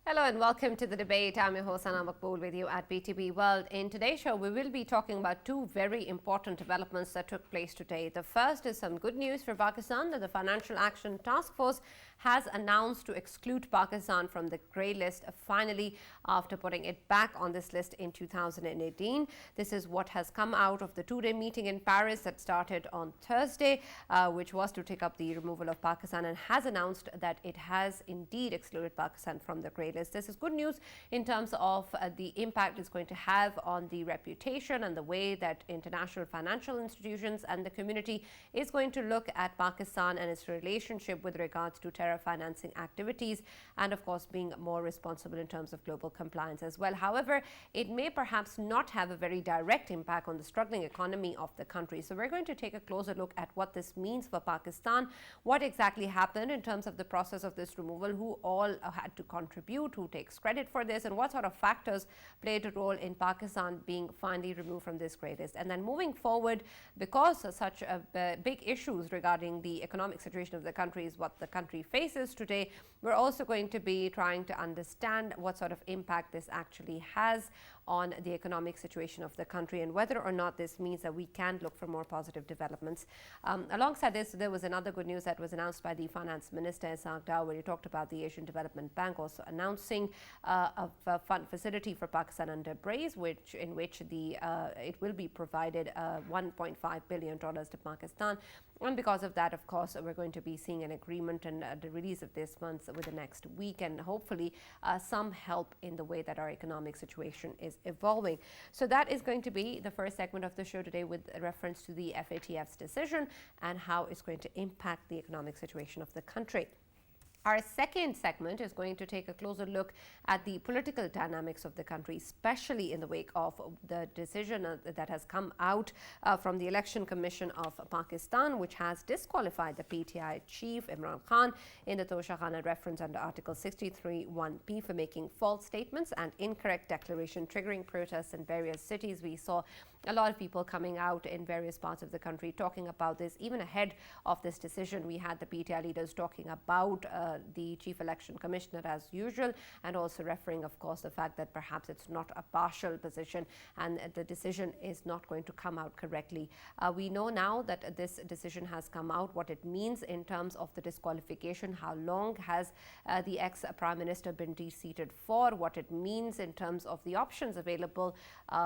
Hello and welcome to the debate. I'm your host Sana Makbool with you at BTB World. In today's show, we will be talking about two very important developments that took place today. The first is some good news for Pakistan that the Financial Action Task Force has announced to exclude Pakistan from the grey list finally after putting it back on this list in 2018. This is what has come out of the two-day meeting in Paris that started on Thursday, which was to take up the removal of Pakistan, and has announced that it has indeed excluded Pakistan from the grey list. This is good news in terms of the impact it's going to have on the reputation and the way that international financial institutions and the community is going to look at Pakistan and its relationship with regards to terror financing activities, and of course being more responsible in terms of global compliance as well. However, it may perhaps not have a very direct impact on the struggling economy of the country. So we're going to take a closer look at what this means for Pakistan, what exactly happened in terms of the process of this removal, who all had to contribute, who takes credit for this, and what sort of factors played a role in Pakistan being finally removed from this grey list. And then moving forward, because such big issues regarding the economic situation of the country is what the country faces today, we're also going to be trying to understand what sort of impact this actually has on the economic situation of the country and whether or not this means that we can look for more positive developments. Alongside this, there was another good news that was announced by the Finance Minister, Isaac Dao, where he talked about the Asian Development Bank also announcing a fund facility for Pakistan under BRACE, in which it will be provided $1.5 billion to Pakistan. And because of that, of course, we're going to be seeing an agreement and the release of this funds within the next week, and hopefully some help in the way that our economic situation is evolving. So that is going to be the first segment of the show today, with reference to the FATF's decision and how it's going to impact the economic situation of the country. Our second segment is going to take a closer look at the political dynamics of the country, especially in the wake of the decision that has come out from the Election Commission of Pakistan, which has disqualified the PTI chief Imran Khan in the Toshakhana reference under Article 63(1)(p) for making false statements and incorrect declaration, triggering protests in various cities. We saw a lot of people coming out in various parts of the country talking about this. Even ahead of this decision, we had the PTI leaders talking about the Chief Election Commissioner as usual, and also referring, of course, the fact that perhaps it's not a partial position and the decision is not going to come out correctly. We know now that this decision has come out, what it means in terms of the disqualification, how long has the ex-Prime Minister been de-seated for, what it means in terms of the options available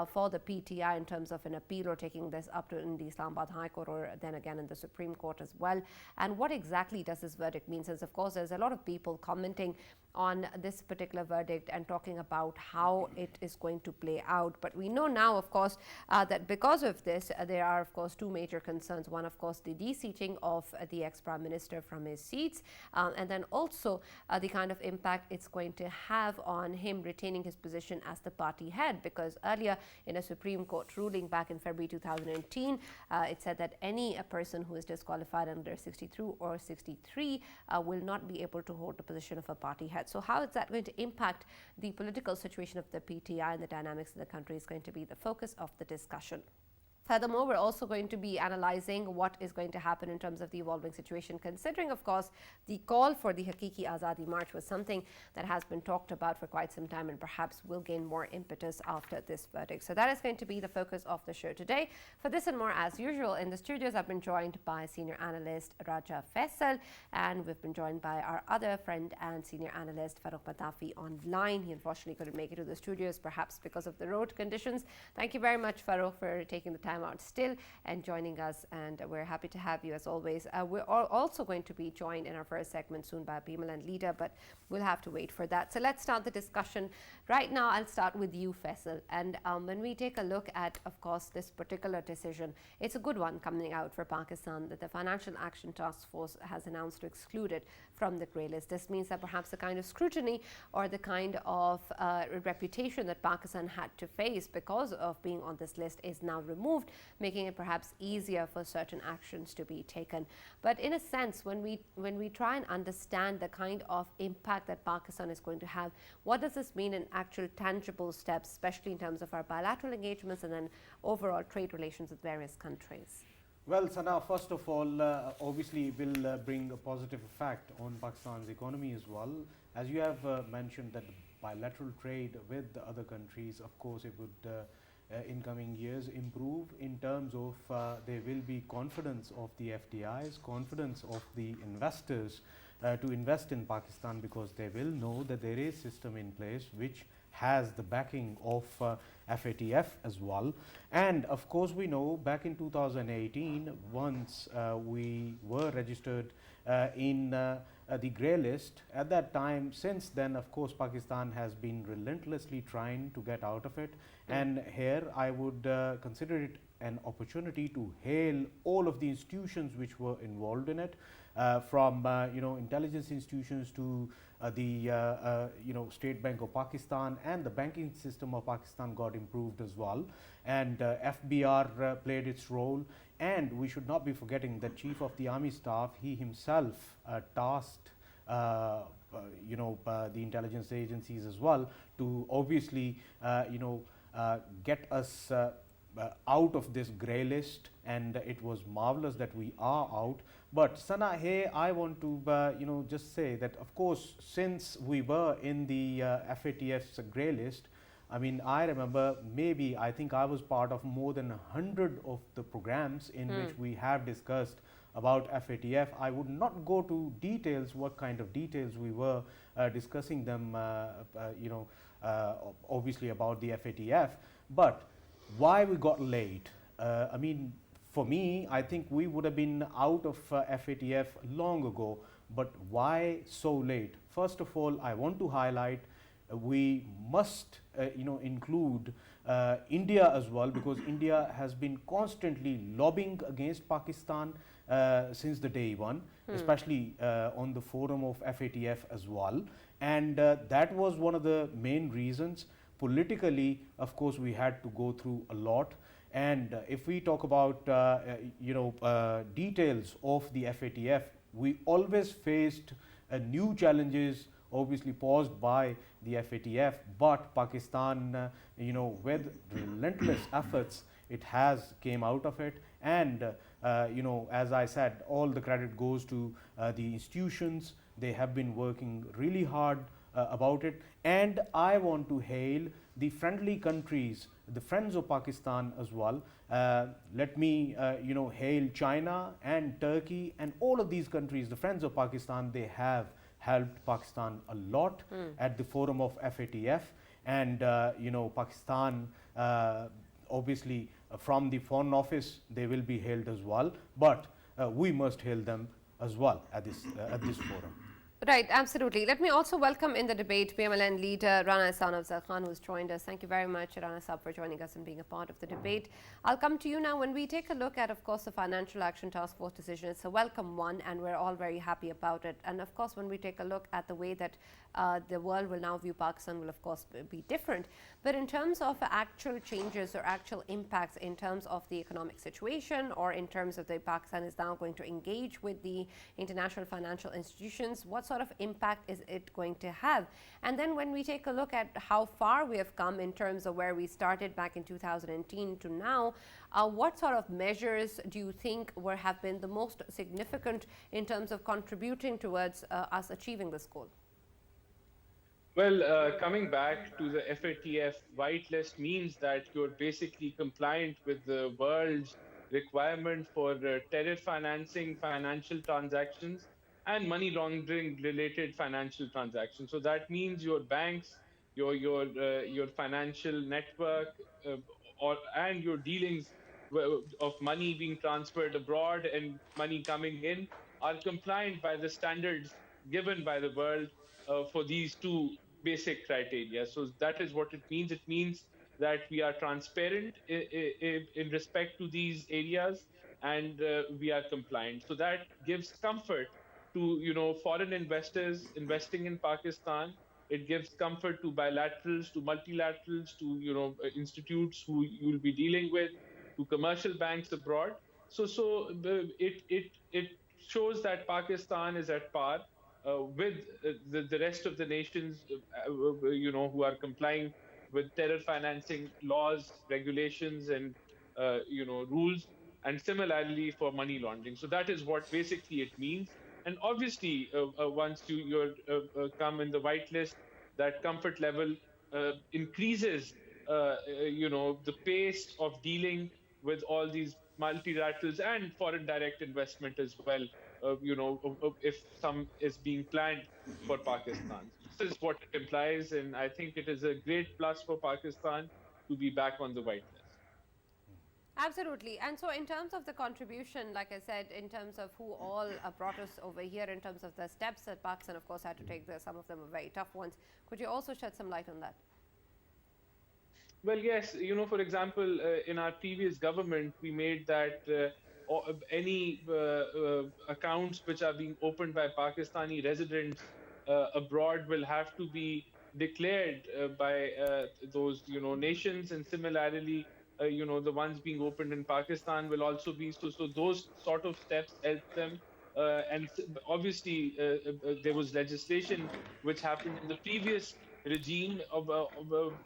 for the PTI in terms of an appeal or taking this up to in the Islamabad High Court or then again in the Supreme Court as well. And what exactly does this verdict mean? Since, of course, there's a lot of people commenting on this particular verdict and talking about how it is going to play out. But we know now, of course, that because of this, there are, of course, two major concerns. One, of course, the de-seating of the ex-Prime Minister from his seats, and then also the kind of impact it's going to have on him retaining his position as the party head. Because earlier in a Supreme Court ruling back in February 2018, it said that any person who is disqualified under 62 or 63 will not be able to hold the position of a party head. So how is that going to impact the political situation of the PTI and the dynamics of the country is going to be the focus of the discussion. Furthermore, we're also going to be analyzing what is going to happen in terms of the evolving situation, considering, of course, the call for the Hakiki Azadi March was something that has been talked about for quite some time and perhaps will gain more impetus after this verdict. So that is going to be the focus of the show today. For this and more, as usual, in the studios, I've been joined by senior analyst Raja Faisal, and we've been joined by our other friend and senior analyst Farooq Matafi online. He unfortunately couldn't make it to the studios, perhaps because of the road conditions. Thank you very much, Farooq, for taking the time out still and joining us, and we're happy to have you as always. We're also going to be joined in our first segment soon by Bimal and Lida, but we'll have to wait for that. So let's start the discussion right now. I'll start with you, Faisal, and when we take a look at, of course, this particular decision, it's a good one coming out for Pakistan that the Financial Action Task Force has announced to exclude it from the grey list. This means that perhaps the kind of scrutiny or the kind of reputation that Pakistan had to face because of being on this list is now removed, making it perhaps easier for certain actions to be taken. But in a sense, when we try and understand the kind of impact that Pakistan is going to have, what does this mean in actual tangible steps, especially in terms of our bilateral engagements and then overall trade relations with various countries? Well, Sana, first of all, obviously will bring a positive effect on Pakistan's economy as well. As you have mentioned that bilateral trade with the other countries, of course, it would in coming years improve in terms of there will be confidence of the FDIs, confidence of the investors to invest in Pakistan, because they will know that there is system in place which has the backing of FATF as well. And of course, we know back in 2018, once we were registered in the grey list. At that time, since then, of course, Pakistan has been relentlessly trying to get out of it. And here I would consider it an opportunity to hail all of the institutions which were involved in it, from intelligence institutions to State Bank of Pakistan, and the banking system of Pakistan got improved as well, and FBR played its role. And we should not be forgetting that Chief of the Army Staff, he himself tasked the intelligence agencies as well to obviously get us out of this grey list, and it was marvelous that we are out. But Sana, here I want to just say that, of course, since we were in the FATF's grey list, I mean, I remember I think I was part of more than 100 of the programs in which we have discussed about FATF. I would not go to details, what kind of details we were discussing them, obviously about the FATF, but why we got late. I mean, for me, I think we would have been out of FATF long ago, but why so late? First of all, I want to highlight we must include India as well, because India has been constantly lobbying against Pakistan since the day one, especially on the forum of FATF as well. And that was one of the main reasons. Politically, of course, we had to go through a lot. And if we talk about details of the FATF, we always faced new challenges, obviously posed by the FATF, but Pakistan, with relentless efforts, it has came out of it. And as I said, all the credit goes to the institutions. They have been working really hard about it. And I want to hail the friendly countries, the friends of Pakistan as well. Let me hail China and Turkey and all of these countries, the friends of Pakistan. They have helped Pakistan a lot at the forum of FATF. And Pakistan, obviously from the Foreign Office, they will be hailed as well, but we must hail them as well at this forum. Right, absolutely. Let me also welcome in the debate PMLN leader Rana Ehsan Afzal Khan, who's joined us. Thank you very much, Rana Saab, for joining us and being a part of the debate. I'll come to you now. When we take a look at, of course, the Financial Action Task Force decision, it's a welcome one, and we're all very happy about it. And of course, when we take a look at the way that the world will now view Pakistan, will of course be different. But in terms of actual changes or actual impacts in terms of the economic situation, or in terms of the Pakistan is now going to engage with the international financial institutions, what sort of impact is it going to have? And then when we take a look at how far we have come in terms of where we started back in 2010 to now, what sort of measures do you think have been the most significant in terms of contributing towards us achieving this goal? Well, coming back to the FATF whitelist means that you're basically compliant with the world's requirement for terror financing, financial transactions, and money laundering related financial transactions. So that means your banks, your financial network, uh, and your dealings of money being transferred abroad and money coming in are compliant by the standards given by the world for these two basic criteria. So that is what it means. It means that we are transparent in respect to these areas, and we are compliant. So that gives comfort to foreign investors investing in Pakistan. It gives comfort to bilaterals, to multilaterals, to institutes who you will be dealing with, to commercial banks abroad. It shows that Pakistan is at par with the rest of the nations, who are complying with terror financing laws, regulations, and rules, and similarly for money laundering. So that is what basically it means. And obviously, once you're come in the whitelist, that comfort level increases, the pace of dealing with all these multilaterals and foreign direct investment as well. If some is being planned for Pakistan, this is what it implies, and I think it is a great plus for Pakistan to be back on the whitelist. Absolutely. And so, in terms of the contribution, like I said, in terms of who all brought us over here, in terms of the steps that Pakistan, of course, had to take, some of them are very tough ones. Could you also shed some light on that? Well, yes, for example, in our previous government, we made that any accounts which are being opened by Pakistani residents abroad will have to be declared by those, nations, and similarly, the ones being opened in Pakistan will also be so. Those sort of steps help them. Obviously, there was legislation which happened in the previous regime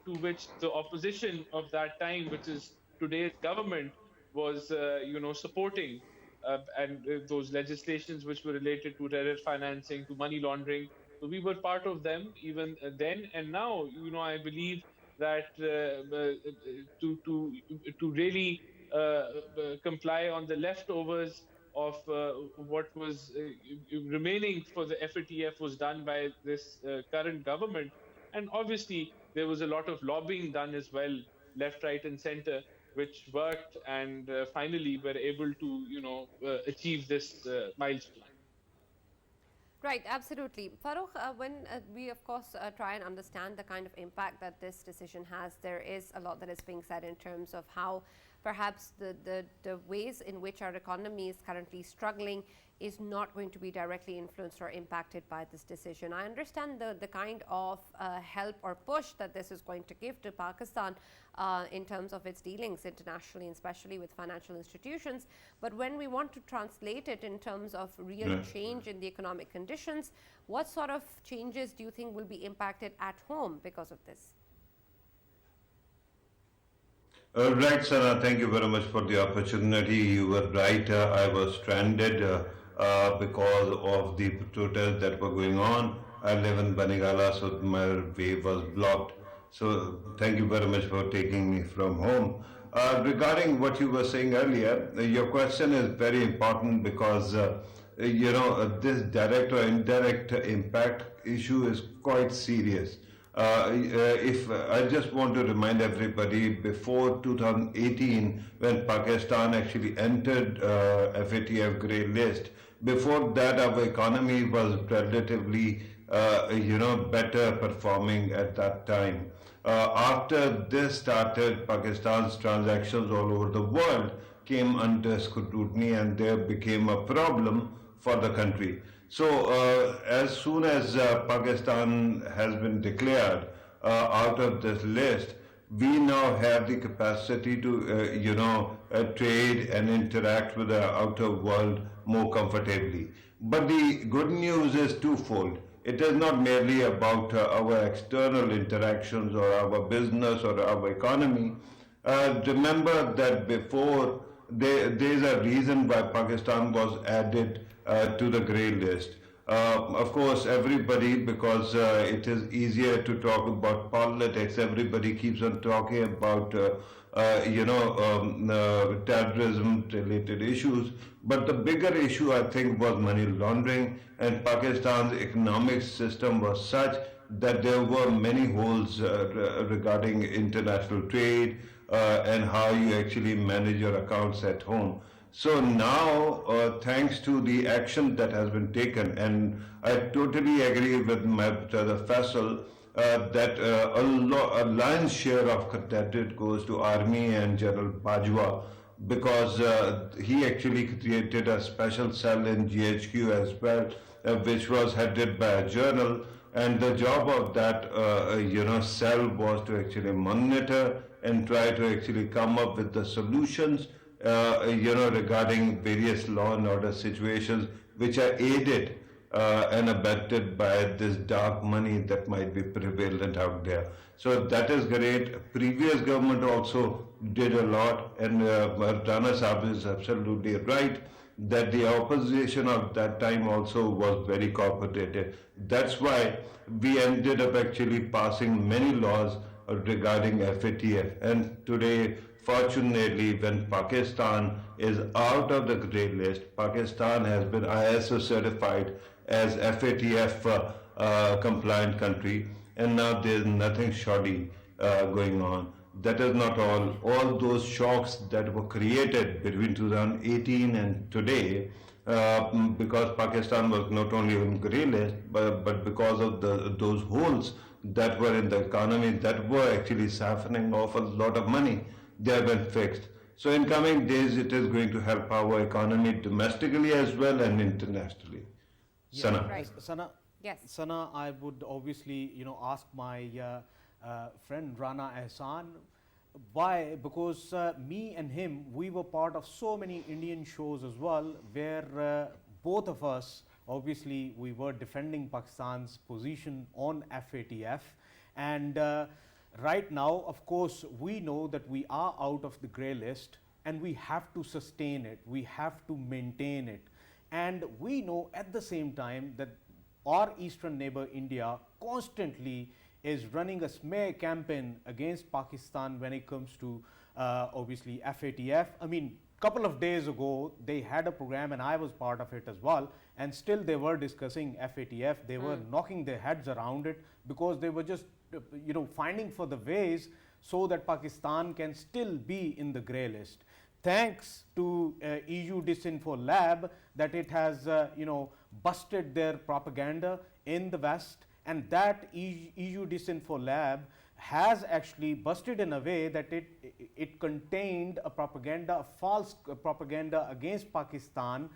to which the opposition of that time, which is today's government, was supporting, and those legislations which were related to terror financing, to money laundering. So we were part of them even then, and now I believe that to really comply on the leftovers of what was remaining for the FATF was done by this current government. And obviously, there was a lot of lobbying done as well, left, right, and center, which worked, and finally were able to, achieve this milestone. Right, absolutely. Farooq, when we, of course, try and understand the kind of impact that this decision has, there is a lot that is being said in terms of how perhaps the ways in which our economy is currently struggling is not going to be directly influenced or impacted by this decision. I understand the kind of help or push that this is going to give to Pakistan in terms of its dealings internationally, and especially with financial institutions. But when we want to translate it in terms of real change in the economic conditions, what sort of changes do you think will be impacted at home because of this? Right, Sana, thank you very much for the opportunity. You were right, I was stranded because of the protests that were going on. I live in Banigala, so my way was blocked. So thank you very much for taking me from home. Regarding what you were saying earlier, your question is very important because this direct or indirect impact issue is quite serious. If I just want to remind everybody, before 2018, when Pakistan actually entered FATF grey list, before that our economy was relatively better performing at that time. After this started, Pakistan's transactions all over the world came under scrutiny, and there became a problem for the country. So as soon as Pakistan has been declared out of this list, we now have the capacity to trade and interact with the outer world more comfortably. But the good news is twofold. It is not merely about our external interactions or our business or our economy. Remember that before there is a reason why Pakistan was added to the grey list. Of course, everybody, because it is easier to talk about politics, everybody keeps on talking about terrorism related issues. But the bigger issue, I think, was money laundering, and Pakistan's economic system was such that there were many holes regarding international trade and how you actually manage your accounts at home. So now, thanks to the action that has been taken, and I totally agree with my brother Faisal that a lion's share of credit goes to Army and General Bajwa, because he actually created a special cell in GHQ as well, which was headed by a journal, and the job of that cell was to actually monitor and try to actually come up with the solutions regarding various law and order situations which are aided and abetted by this dark money that might be prevalent out there. So that is great. Previous government also did a lot, and Rana Saab is absolutely right that the opposition of that time also was very cooperative. That's why we ended up actually passing many laws regarding FATF. And today, fortunately, when Pakistan is out of the grey list, Pakistan has been ISO certified as FATF compliant country, and now there's nothing shoddy going on. That is not all. All those shocks that were created between 2018 and today, because Pakistan was not only on grey list, but because of those holes that were in the economy that were actually siphoning off a lot of money, they have been fixed. So in coming days, it is going to help our economy domestically as well and internationally. Sana. Right. Sana, Yes. Sana, I would obviously, ask my friend Rana Ehsan why, because me and him, we were part of so many Indian shows as well, where both of us, obviously, we were defending Pakistan's position on FATF, and right now, of course, we know that we are out of the grey list, and we have to sustain it, we have to maintain it, and we know at the same time that our eastern neighbor India constantly is running a smear campaign against Pakistan when it comes to obviously FATF. I mean, couple of days ago they had a program and I was part of it as well, and still they were discussing FATF. They were knocking their heads around it because they were just finding for the ways so that Pakistan can still be in the grey list. Thanks to EU Disinfo Lab that it has busted their propaganda in the West, and that EU Disinfo Lab has actually busted in a way that it contained a propaganda, a false propaganda against Pakistan,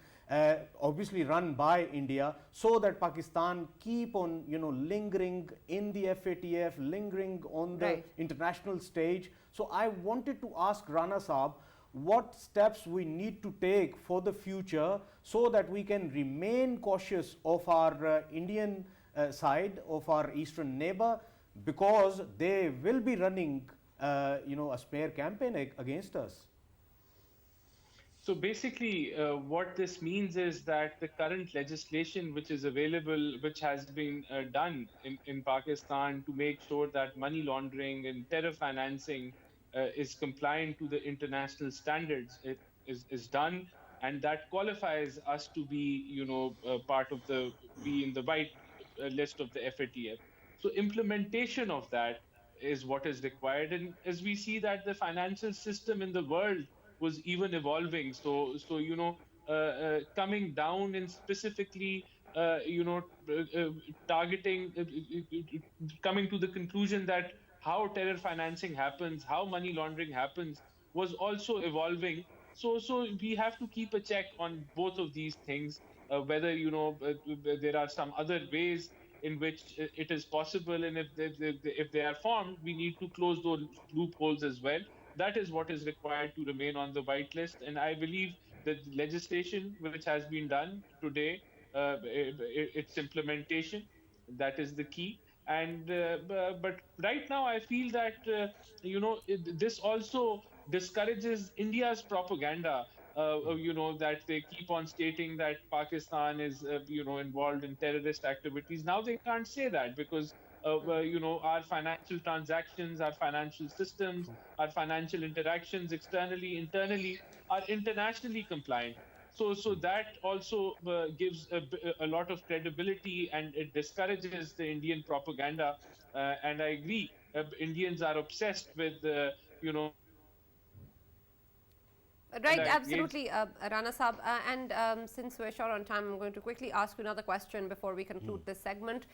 obviously run by India, so that Pakistan keep on lingering in the FATF, lingering on the international stage. So I wanted to ask Rana Saab what steps we need to take for the future so that we can remain cautious of our Indian side of our eastern neighbor, because they will be running a smear campaign against us. So basically, what this means is that the current legislation which is available, which has been done in Pakistan to make sure that money laundering and terror financing is compliant to the international standards, it is done, and that qualifies us to be, part of be in the white list of the FATF. So implementation of that is what is required, and as we see that the financial system in the world was even evolving. So coming down and specifically, targeting, coming to the conclusion that how terror financing happens, how money laundering happens, was also evolving. So we have to keep a check on both of these things, whether there are some other ways in which it is possible, and if they are formed, we need to close those loopholes as well. That is what is required to remain on the whitelist, and I believe that legislation which has been done today, its implementation, that is the key. And but right now, I feel that this also discourages India's propaganda. That they keep on stating that Pakistan is, involved in terrorist activities. Now they can't say that because, our financial transactions, our financial systems, our financial interactions externally, internally, are internationally compliant. So that also gives a lot of credibility, and it discourages the Indian propaganda. And I agree, Indians are obsessed with, Right, absolutely, Rana Saab. And since we're short on time, I'm going to quickly ask you another question before we conclude this segment.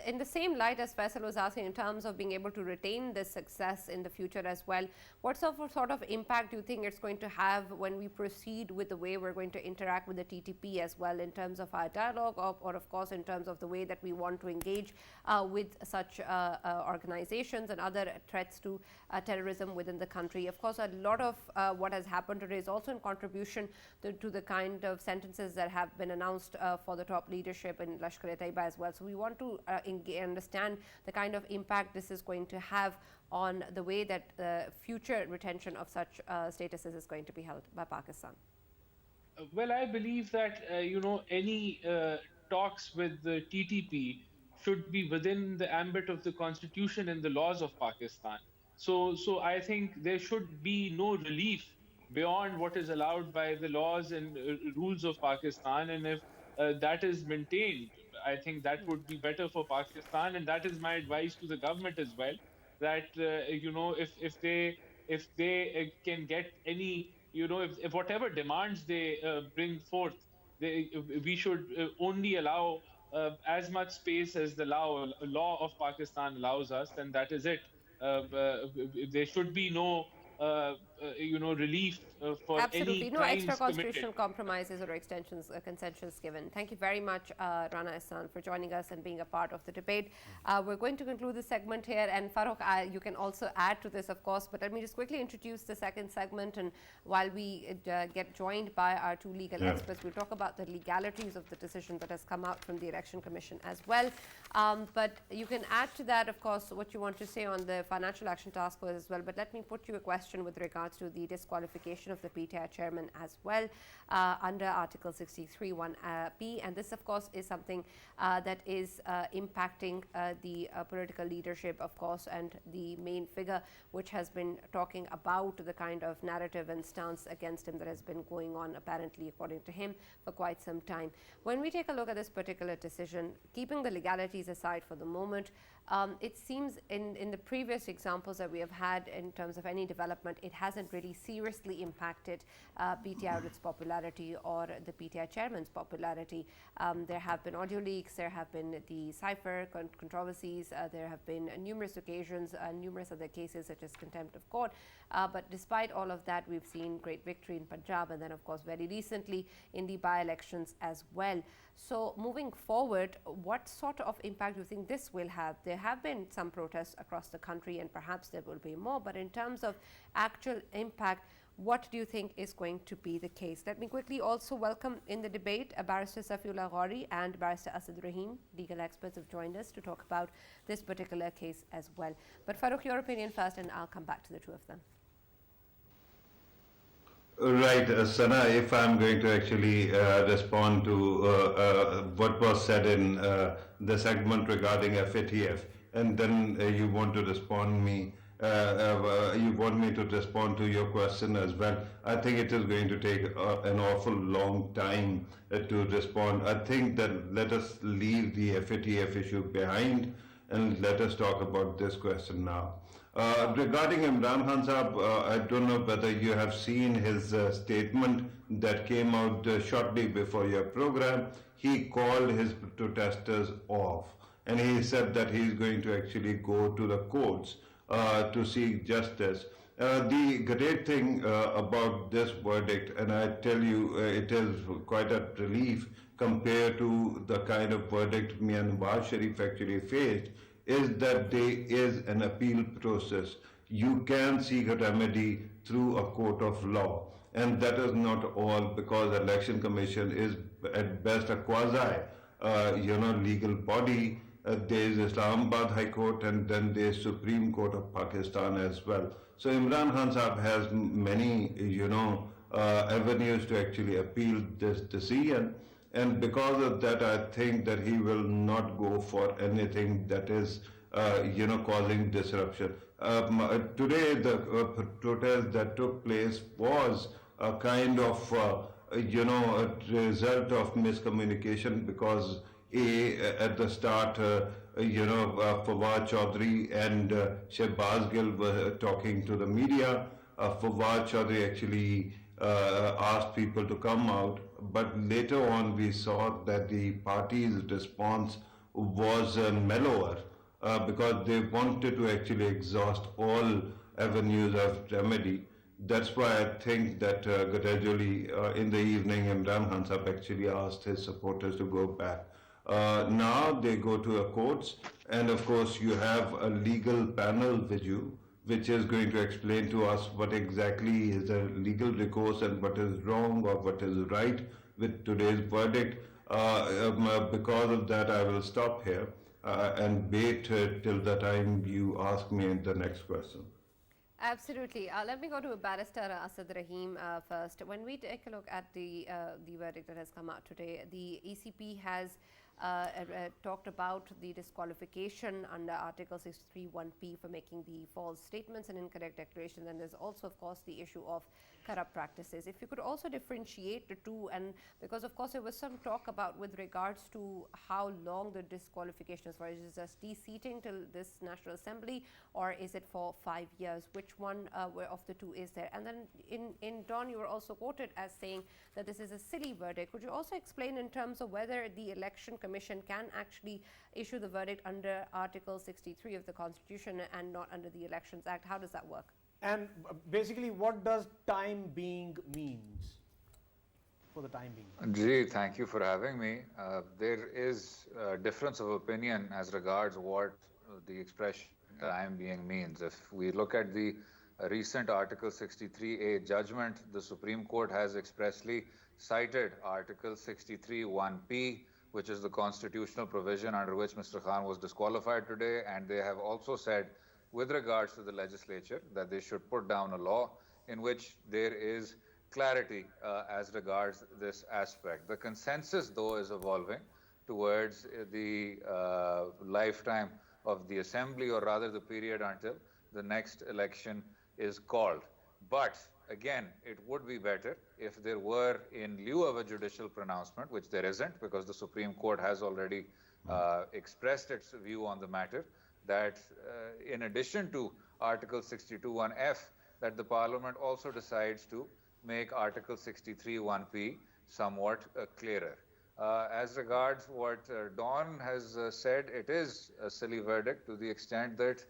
In the same light as Faisal was asking, in terms of being able to retain this success in the future as well, what sort of impact do you think it's going to have when we proceed with the way we're going to interact with the TTP as well, in terms of our dialogue, or of course in terms of the way that we want to engage with such organizations and other threats to terrorism within the country? Of course, a lot of what has happened today is also in contribution to the kind of sentences that have been announced for the top leadership in Lashkar-e-Taiba as well. So we want to understand the kind of impact this is going to have on the way that future retention of such statuses is going to be held by Pakistan. Well, I believe that any talks with the TTP should be within the ambit of the constitution and the laws of Pakistan. So I think there should be no relief beyond what is allowed by the laws and rules of Pakistan. And if that is maintained, I think that would be better for Pakistan. And that is my advice to the government as well. That if they can get any, if whatever demands they bring forth, we should only allow as much space as the law of Pakistan allows us, and that is it. There should be no relief for Absolutely. any No extra crimes committed. constitutional compromises or extensions, concessions given. Thank you very much, Rana Ehsan, for joining us and being a part of the debate. We're going to conclude the segment here. And Farokh, you can also add to this, of course. But let me just quickly introduce the second segment. And while we get joined by our two legal experts, we'll talk about the legalities of the decision that has come out from the Election Commission as well. But you can add to that, of course, what you want to say on the Financial Action Task Force as well. But let me put you a question with regards to the disqualification of the PTI chairman as well under Article 63(1)(b). And this, of course, is something that is impacting the political leadership, of course, and the main figure which has been talking about the kind of narrative and stance against him that has been going on, apparently, according to him, for quite some time. When we take a look at this particular decision, keeping the legalities aside for the moment, it seems in the previous examples that we have had in terms of any development, it hasn't really seriously impacted PTI or its popularity or the PTI chairman's popularity. There have been audio leaks, there have been the cipher controversies, there have been numerous occasions, numerous other cases such as contempt of court. But despite all of that, we've seen great victory in Punjab and then, of course, very recently in the by-elections as well. So moving forward, what sort of impact do you think this will have? There have been some protests across the country and perhaps there will be more, but in terms of actual impact, what do you think is going to be the case? Let me quickly also welcome in the debate Barrister Safiullah Ghori and Barrister Asad Rahim. Legal experts have joined us to talk about this particular case as well. But Farokh, your opinion first and I'll come back to the two of them. Right, Sana, if I'm going to actually respond to what was said in the segment regarding FATF, and then you want to respond me, you want me to respond to your question as well. I think it is going to take an awful long time to respond. I think that let us leave the FATF issue behind and let us talk about this question now. Regarding Imran Khan Sahab, I don't know whether you have seen his statement that came out shortly before your program. He called his protesters off and he said that he is going to actually go to the courts to seek justice. The great thing about this verdict, and I tell you, it is quite a relief compared to the kind of verdict me and Nawaz Sharif actually faced, is that there is an appeal process. You can seek a remedy through a court of law. And that is not all, because the Election Commission is at best a quasi, legal body. There is Islamabad High Court and then there is Supreme Court of Pakistan as well. So Imran Khan Sahab has many, avenues to actually appeal this decision. And because of that, I think that he will not go for anything that is, causing disruption. Today, the protest that took place was a kind of, a result of miscommunication, because at the start, Fawad Chaudhry and Shehbaz Gill were talking to the media. Fawad Chaudhry actually asked people to come out, but later on we saw that the party's response was mellower because they wanted to actually exhaust all avenues of remedy. That's why I think that gradually in the evening Imran Khan Sahab actually asked his supporters to go back. Now they go to a courts, and of course you have a legal panel with you, which is going to explain to us what exactly is a legal recourse and what is wrong or what is right with today's verdict. Because of that, I will stop here and wait till the time you ask me the next question. Absolutely. Let me go to Barrister Asad Rahim first. When we take a look at the verdict that has come out today, the ECP has talked about the disqualification under Article 631P for making the false statements and incorrect declarations, and there's also, of course, the issue of corrupt practices. If you could also differentiate the two, and because, of course, there was some talk about with regards to how long the disqualification is for. Is it just de-seating till this National Assembly, or is it for 5 years? Which one of the two is there? And then in Dawn, you were also quoted as saying that this is a silly verdict. Could you also explain in terms of whether the Election Commission can actually issue the verdict under Article 63 of the Constitution and not under the Elections Act? How does that work? And basically, what does time being means for the time being? Gee, thank you for having me. There is a difference of opinion as regards what the expression time being means. If we look at the recent Article 63A judgment, the Supreme Court has expressly cited Article 63(1)P, which is the constitutional provision under which Mr. Khan was disqualified today, and they have also said with regards to the legislature that they should put down a law in which there is clarity as regards this aspect. The consensus, though, is evolving towards the lifetime of the assembly, or rather the period until the next election is called. But again, it would be better if there were, in lieu of a judicial pronouncement, which there isn't, because the Supreme Court has already expressed its view on the matter, that in addition to Article 62(1)F, that the Parliament also decides to make Article 63(1)P somewhat clearer. As regards what Dawn has said, it is a silly verdict to the extent that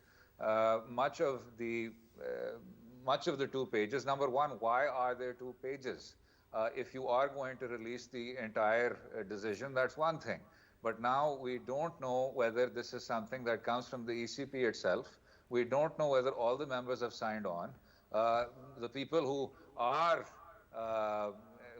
much of the 2 pages. Number one, why are there 2 pages? If you are going to release the entire decision, that's one thing. But now we don't know whether this is something that comes from the ECP itself. We don't know whether all the members have signed on. The people who are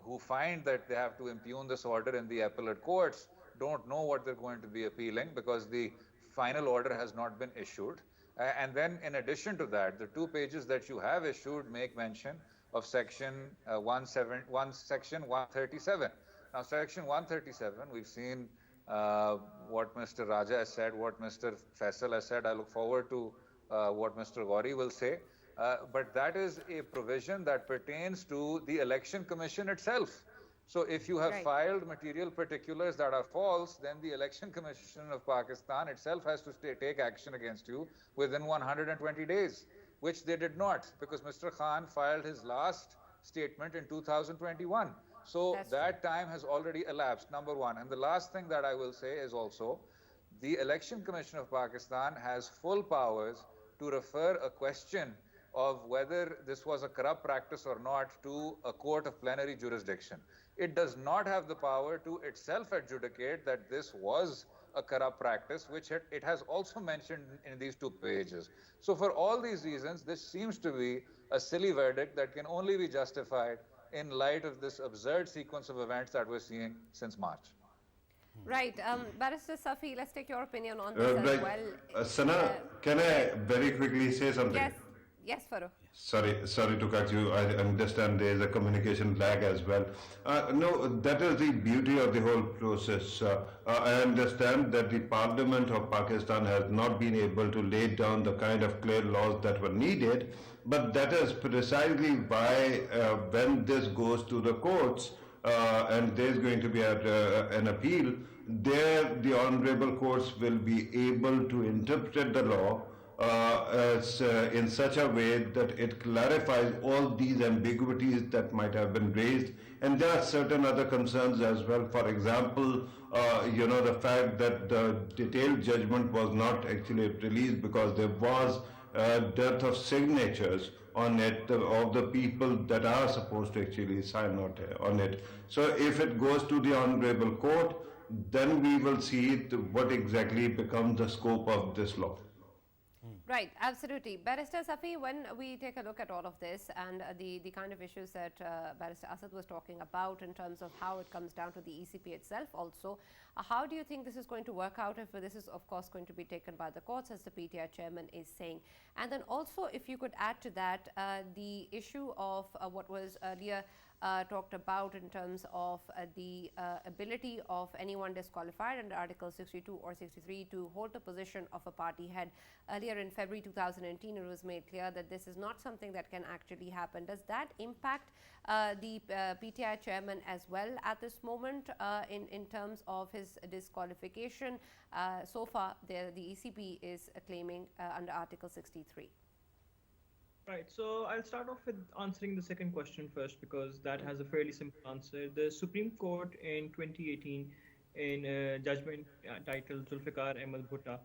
who find that they have to impugn this order in the appellate courts don't know what they're going to be appealing, because the final order has not been issued. And then in addition to that, the 2 pages that you have issued make mention of section 137. Now, section 137, we've seen what Mr. Raja has said, what Mr. Faisal has said. I look forward to what Mr. Gauri will say. But that is a provision that pertains to the Election Commission itself. So if you have filed material particulars that are false, then the Election Commission of Pakistan itself has to take action against you within 120 days, which they did not, because Mr. Khan filed his last statement in 2021. So that time has already elapsed, number one. And the last thing that I will say is also, the Election Commission of Pakistan has full powers to refer a question of whether this was a corrupt practice or not to a court of plenary jurisdiction. It does not have the power to itself adjudicate that this was a corrupt practice, which it has also mentioned in these 2 pages. So for all these reasons, this seems to be a silly verdict that can only be justified in light of this absurd sequence of events that we're seeing since March. Right. Barrister Safi, let's take your opinion on this as well. Sana, can I very quickly say something? Yes, Farooq. Sorry to cut you. I understand there is a communication lag as well. No, that is the beauty of the whole process. I understand that the Parliament of Pakistan has not been able to lay down the kind of clear laws that were needed, but that is precisely why when this goes to the courts, and there's going to be an appeal, there the honorable courts will be able to interpret the law in such a way that it clarifies all these ambiguities that might have been raised. And there are certain other concerns as well. For example, the fact that the detailed judgment was not actually released because there was dearth of signatures on it of the people that are supposed to actually sign on it. So if it goes to the honorable court, then we will see what exactly becomes the scope of this law. Right, absolutely. Barrister Safi, when we take a look at all of this and the kind of issues that Barrister Asad was talking about in terms of how it comes down to the ECP itself also, how do you think this is going to work out if this is of course going to be taken by the courts, as the PTI chairman is saying? And then also, if you could add to that the issue of what was earlier talked about in terms of the ability of anyone disqualified under Article 62 or 63 to hold the position of a party head. Earlier in February 2018, it was made clear that this is not something that can actually happen. Does that impact the PTI chairman as well at this moment in terms of his disqualification? So far, the ECP is claiming under Article 63. Right. So I'll start off with answering the second question first, because that has a fairly simple answer. The Supreme Court in 2018, in a judgment titled Zulfikar Ahmed Bhutta,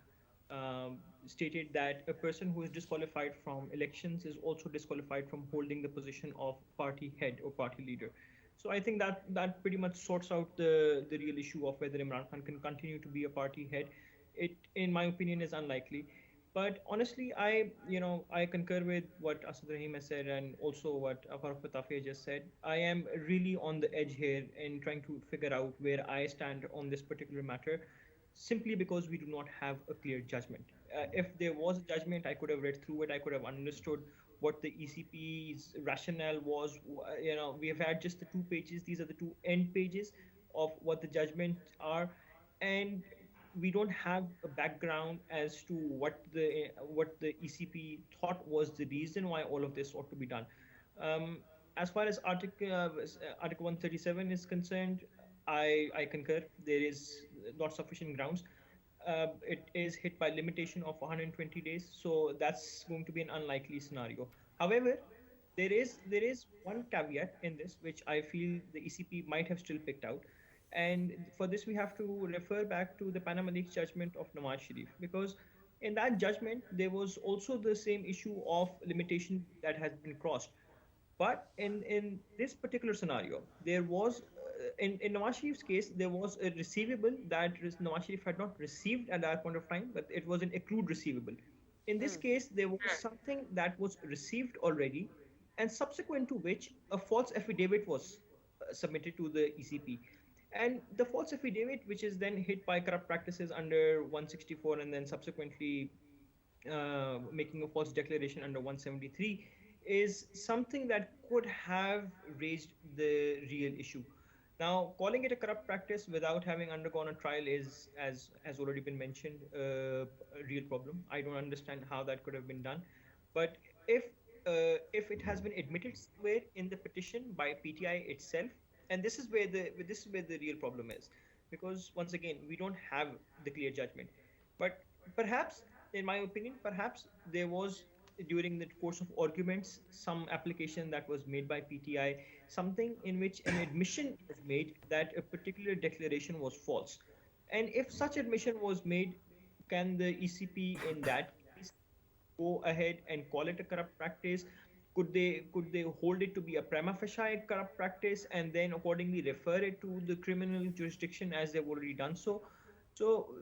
stated that a person who is disqualified from elections is also disqualified from holding the position of party head or party leader. So I think that pretty much sorts out the real issue of whether Imran Khan can continue to be a party head. It, in my opinion, is unlikely. But honestly, I concur with what Asad Rahim has said and also what Farooq Patafi just said. I am really on the edge here in trying to figure out where I stand on this particular matter, simply because we do not have a clear judgment. If there was a judgment, I could have read through it. I could have understood what the ECP's rationale was. We have had just the 2 pages. These are the 2 end pages of what the judgment are. And we don't have a background as to what the ECP thought was the reason why all of this ought to be done. As far as Article 137 is concerned, I concur. There is not sufficient grounds. It is hit by limitation of 120 days, so that's going to be an unlikely scenario. However, there is one caveat in this which I feel the ECP might have still picked out. And for this, we have to refer back to the Panama Leaks judgment of Nawaz Sharif, because in that judgment, there was also the same issue of limitation that has been crossed. But in this particular scenario, there was, in Nawaz Sharif's case, there was a receivable that Nawaz Sharif had not received at that point of time, but it was an accrued receivable. In this case, there was something that was received already, and subsequent to which a false affidavit was submitted to the ECP. And the false affidavit, which is then hit by corrupt practices under 164 and then subsequently making a false declaration under 173, is something that could have raised the real issue. Now, calling it a corrupt practice without having undergone a trial is, as has already been mentioned, a real problem. I don't understand how that could have been done. But if it has been admitted somewhere in the petition by PTI itself, and this is where the real problem is, because once again, we don't have the clear judgment. But perhaps, in my opinion, perhaps there was, during the course of arguments, some application that was made by PTI, something in which an admission was made that a particular declaration was false. And if such admission was made, can the ECP in that case go ahead and call it a corrupt practice? Could they hold it to be a prima facie corrupt practice and then accordingly refer it to the criminal jurisdiction as they've already done so? So,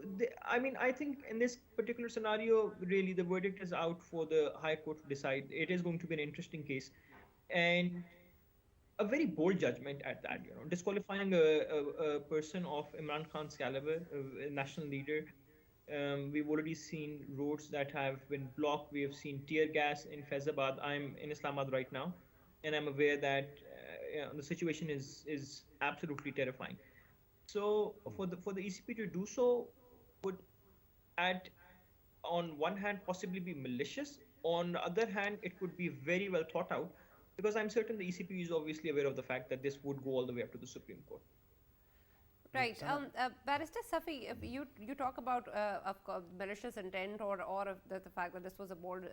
I think in this particular scenario, really the verdict is out for the High Court to decide. It is going to be an interesting case and a very bold judgment at that, disqualifying a person of Imran Khan's caliber, a national leader. We've already seen roads that have been blocked. We have seen tear gas in Faizabad. I'm in Islamabad right now, and I'm aware that the situation is absolutely terrifying. So for the ECP to do so would, on one hand, possibly be malicious. On the other hand, it could be very well thought out, because I'm certain the ECP is obviously aware of the fact that this would go all the way up to the Supreme Court. Right. Barrister Safi, if you talk about of course, malicious intent or the fact that this was a bold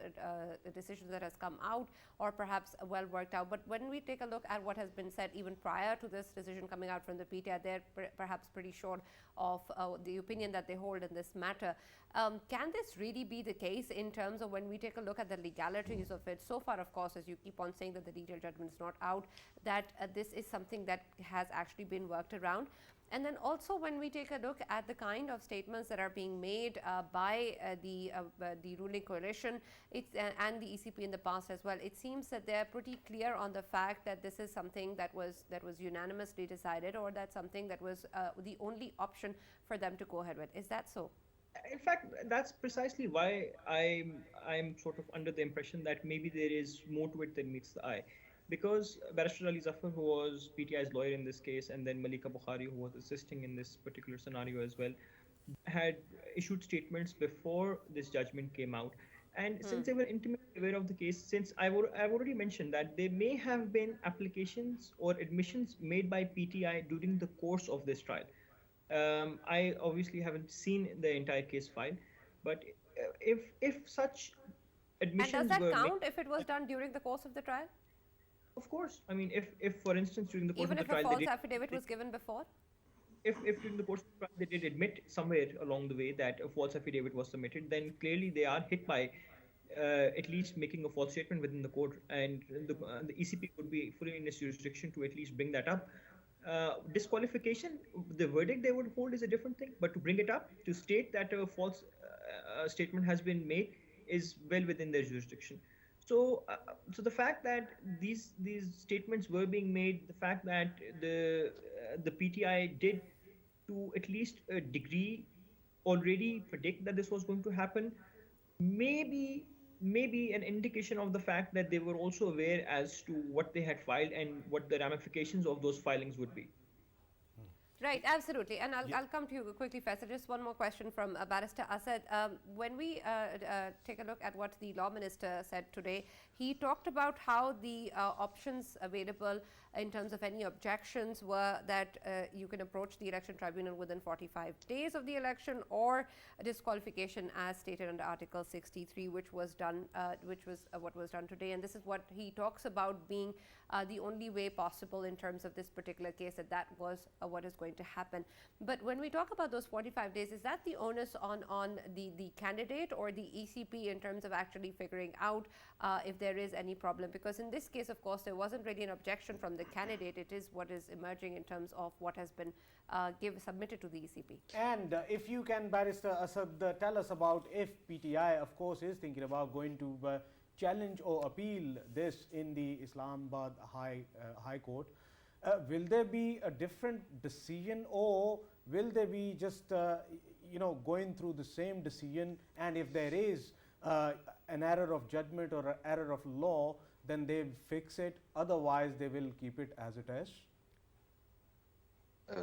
decision that has come out or perhaps well worked out. But when we take a look at what has been said even prior to this decision coming out from the PTI, they're perhaps pretty sure of the opinion that they hold in this matter. Can this really be the case in terms of when we take a look at the legalities of it? So far, of course, as you keep on saying that the detailed judgment is not out, that this is something that has actually been worked around. And then also when we take a look at the kind of statements that are being made by the ruling coalition and the ECP in the past as well, it seems that they're pretty clear on the fact that this is something that was unanimously decided, or that's something that was the only option for them to go ahead with. Is that so? In fact, that's precisely why I'm sort of under the impression that maybe there is more to it than meets the eye, because Barrister Ali Zafar, who was PTI's lawyer in this case, and then Malika Bukhari, who was assisting in this particular scenario as well, had issued statements before this judgment came out. And since they were intimately aware of the case, since I've already mentioned that there may have been applications or admissions made by PTI during the course of this trial. I obviously haven't seen the entire case file, but if such admissions and does that were count made, if it was done during the course of the trial? of course. I mean, if for instance during the course Even of if the a trial, false affidavit was given before? if during the course of the trial they did admit somewhere along the way that a false affidavit was submitted, then clearly they are hit by at least making a false statement within the court, and the ECP would be fully in its jurisdiction to at least bring that up. Disqualification, the verdict they would hold is a different thing, but to bring it up, to state that a false statement has been made, is well within their jurisdiction. So, so the fact that these statements were being made, the fact that the PTI did, to at least a degree, already predict that this was going to happen, maybe an indication of the fact that they were also aware as to what they had filed and what the ramifications of those filings would be. Right, absolutely. And I'll come to you quickly, Faisal. Just one more question from Barrister Asad. When we take a look at what the Law Minister said today, he talked about how the options available in terms of any objections were that you can approach the Election Tribunal within 45 days of the election, or a disqualification as stated under Article 63, which was done, what was done today. And this is what he talks about being the only way possible in terms of this particular case, that was what is going to happen. But when we talk about those 45 days, is that the onus on the candidate or the ECP in terms of actually figuring out if there is any problem? Because in this case, of course, there wasn't really an objection from the candidate. It is what is emerging in terms of what has been submitted to the ECP. And if you can, Barrister Asad, tell us about if PTI, of course, is thinking about going to challenge or appeal this in the Islamabad High Court. Will there be a different decision, or will they be just going through the same decision, and if there is an error of judgment or an error of law, then they'll fix it, otherwise they will keep it as it is?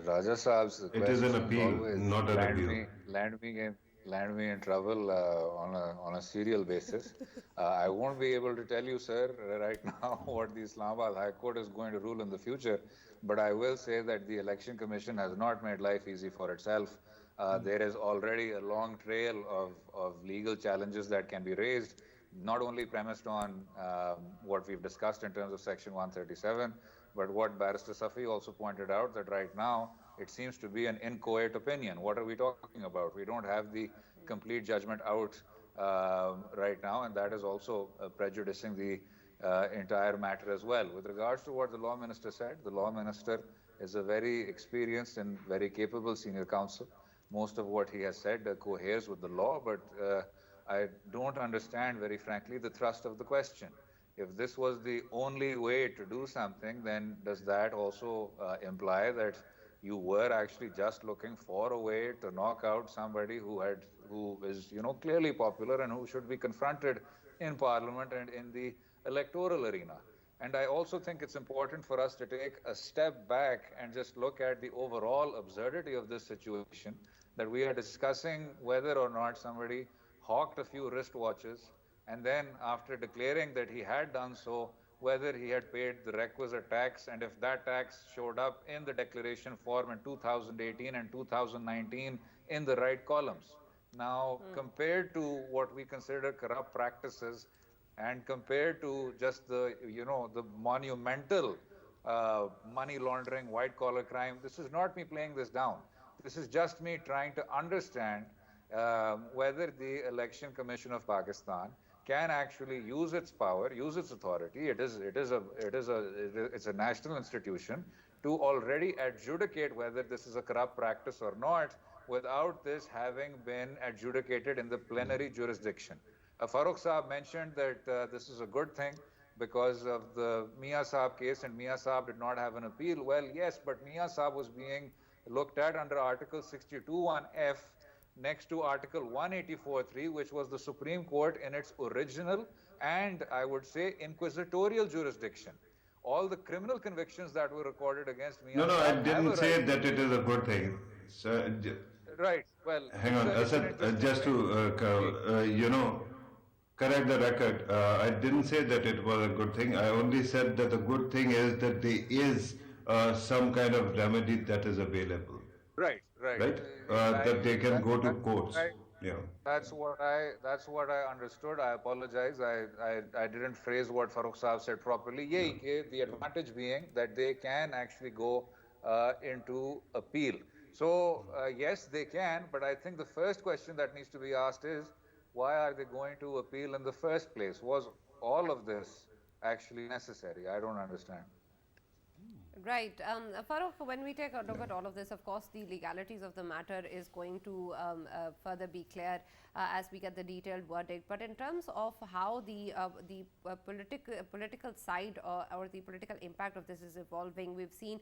Raja Saab's It is an appeal, not a review. Land me in trouble on a serial basis. I won't be able to tell you, sir, right now what the Islamabad High Court is going to rule in the future, but I will say that the Election Commission has not made life easy for itself. There is already a long trail of legal challenges that can be raised, not only premised on what we've discussed in terms of Section 137, but what Barrister Safi also pointed out, that right now it seems to be an inchoate opinion. What are we talking about? We don't have the complete judgment out right now, and that is also prejudicing the entire matter as well. With regards to what the Law Minister said, the Law Minister is a very experienced and very capable senior counsel. Most of what he has said coheres with the law, but I don't understand, very frankly, the thrust of the question. If this was the only way to do something, then does that also imply that you were actually just looking for a way to knock out somebody who is clearly popular and who should be confronted in Parliament and in the electoral arena? And I also think it's important for us to take a step back and just look at the overall absurdity of this situation, that we are discussing whether or not somebody hawked a few wristwatches, and then after declaring that he had done so, whether he had paid the requisite tax, and if that tax showed up in the declaration form in 2018 and 2019 in the right columns. Now, compared to what we consider corrupt practices, and compared to just the monumental money laundering, white collar crime, this is not me playing this down. This is just me trying to understand whether the Election Commission of Pakistan can actually use its power, use its authority. It's a national institution to already adjudicate whether this is a corrupt practice or not without this having been adjudicated in the plenary jurisdiction. Farooq Saab mentioned that this is a good thing because of the Mia Saab case, and Mia Saab did not have an appeal. Well, yes, but Mia Saab was being looked at under Article 62(1)(f next to Article 184(3), which was the Supreme Court in its original and, I would say, inquisitorial jurisdiction. All the criminal convictions that were recorded against Mia No, no, I Saab didn't say that it is a good thing. So, right. Well, hang on, Asad, just to, correct the record. I didn't say that it was a good thing. I only said that the good thing is that there is some kind of remedy that is available. Right. Right? That they can go to courts. Yeah. That's what I understood. I apologize. I didn't phrase what Farooq Saab said properly. The advantage being that they can actually go into appeal. So yes, they can, but I think the first question that needs to be asked is, why are they going to appeal in the first place? Was all of this actually necessary? I don't understand. Right. Farooq, when we take a look at all of this, of course, the legalities of the matter is going to further be clear as we get the detailed verdict. But in terms of how the political side or the political impact of this is evolving, we've seen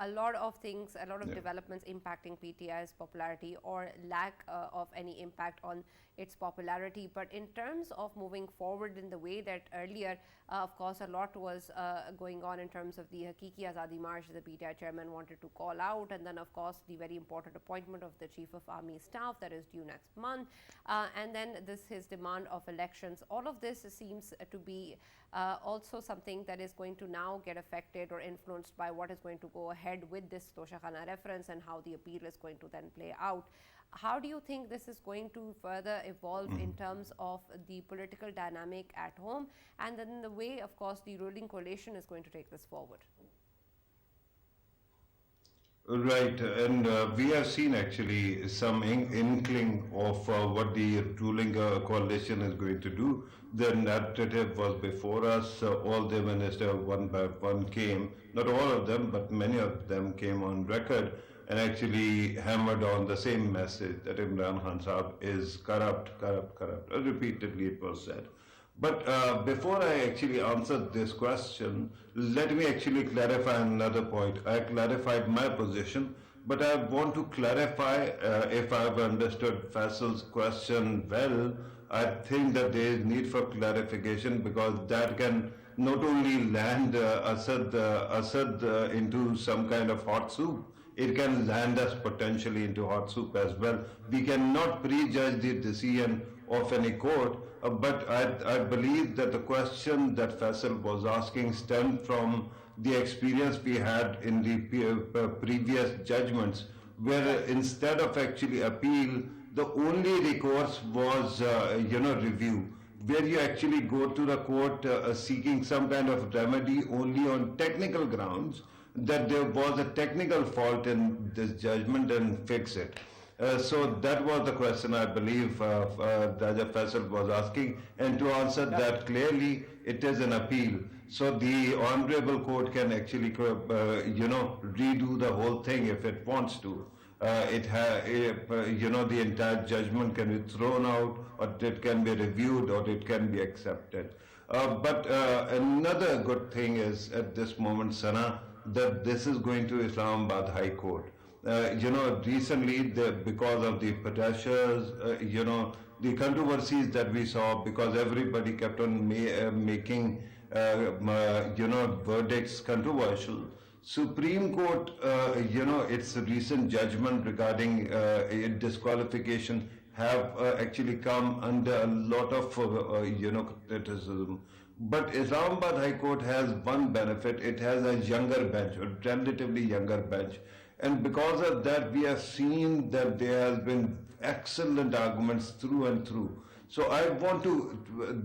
a lot of things, a lot of developments impacting PTI's popularity or lack of any impact on its popularity. But in terms of moving forward in the way that earlier, of course, a lot was going on in terms of the Hakiki Azadi March the PTI chairman wanted to call out, and then of course the very important appointment of the Chief of Army Staff that is due next month, and then his demand of elections. All of this seems to be also something that is going to now get affected or influenced by what is going to go ahead with this Toshakhana reference and how the appeal is going to then play out. How do you think this is going to further evolve in terms of the political dynamic at home, and then the way, of course, the ruling coalition is going to take this forward? Right, and we have seen actually some inkling of what the ruling coalition is going to do. The narrative was before us. All the ministers one by one came, not all of them, but many of them came on record and actually hammered on the same message that Imran Khan Saab is corrupt. Repeatedly it was said. But before I actually answer this question, let me actually clarify another point. I clarified my position, but I want to clarify if I've understood Faisal's question well. I think that there is need for clarification because that can not only land Assad into some kind of hot soup, it can land us potentially into hot soup as well. We cannot prejudge the decision of any court, but I believe that the question that Faisal was asking stemmed from the experience we had in the previous judgments, where instead of actually appeal, the only recourse was review, where you actually go to the court seeking some kind of remedy only on technical grounds, that there was a technical fault in this judgment and fix it. So that was the question I believe Raja Faisal was asking, and to answer that clearly, it is an appeal. So the honorable court can actually, redo the whole thing if it wants to. The entire judgment can be thrown out, or it can be reviewed, or it can be accepted. But another good thing is at this moment, Sana, that this is going to Islamabad High Court. Recently, because of the pressures, the controversies that we saw, because everybody kept on making, verdicts controversial. Supreme Court, its recent judgment regarding disqualification have actually come under a lot of, criticism. But Islamabad High Court has one benefit. It has a younger bench, a relatively younger bench. And because of that, we have seen that there has been excellent arguments through and through. So I want to,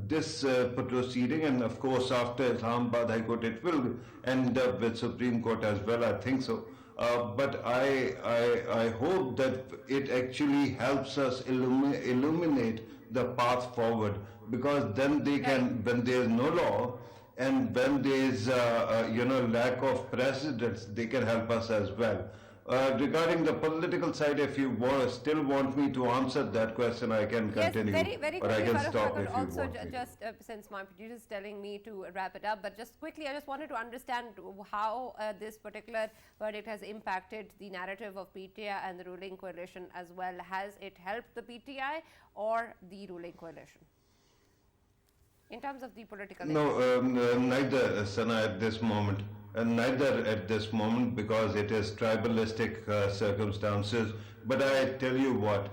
this proceeding, and of course after Islamabad High Court, it will end up with Supreme Court as well, I think so. But I hope that it actually helps us illuminate the path forward, because then they can, when there is no law, And when there is, lack of precedents, they can help us as well. Regarding the political side, if you still want me to answer that question, I can continue, Yes, very or I quickly, can Farooq, stop I if could you also want me. just, since my producer is telling me to wrap it up, but just quickly, I just wanted to understand how this particular verdict has impacted the narrative of PTI and the ruling coalition as well. Has it helped the PTI or the ruling coalition in terms of the political No, neither, Sana, at this moment. Neither at this moment because it is tribalistic circumstances. But I tell you what,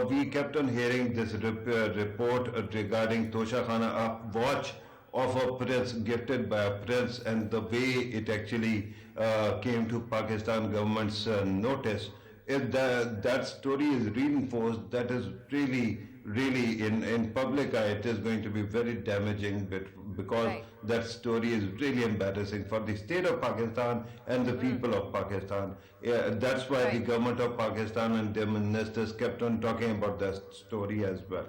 we kept on hearing this report regarding Tosha Khana, a watch of a prince gifted by a prince, and the way it actually came to Pakistan government's notice. If that story is reinforced, that is really in public eye, it is going to be very damaging because Right. that story is really embarrassing for the state of Pakistan and the people of Pakistan. Yeah, that's why the Right. government of Pakistan and their ministers kept on talking about that story as well.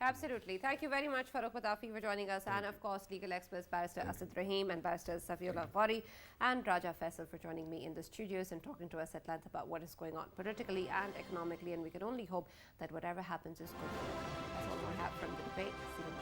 Absolutely. Thank you very much, Farooq Patafi, for joining us, and of course, legal experts Barrister Asad Rahim and Barrister Safiullah Wari and Raja Faisal for joining me in the studios and talking to us at length about what is going on politically and economically. And we can only hope that whatever happens is good for the country. That's all I have from the debate. See you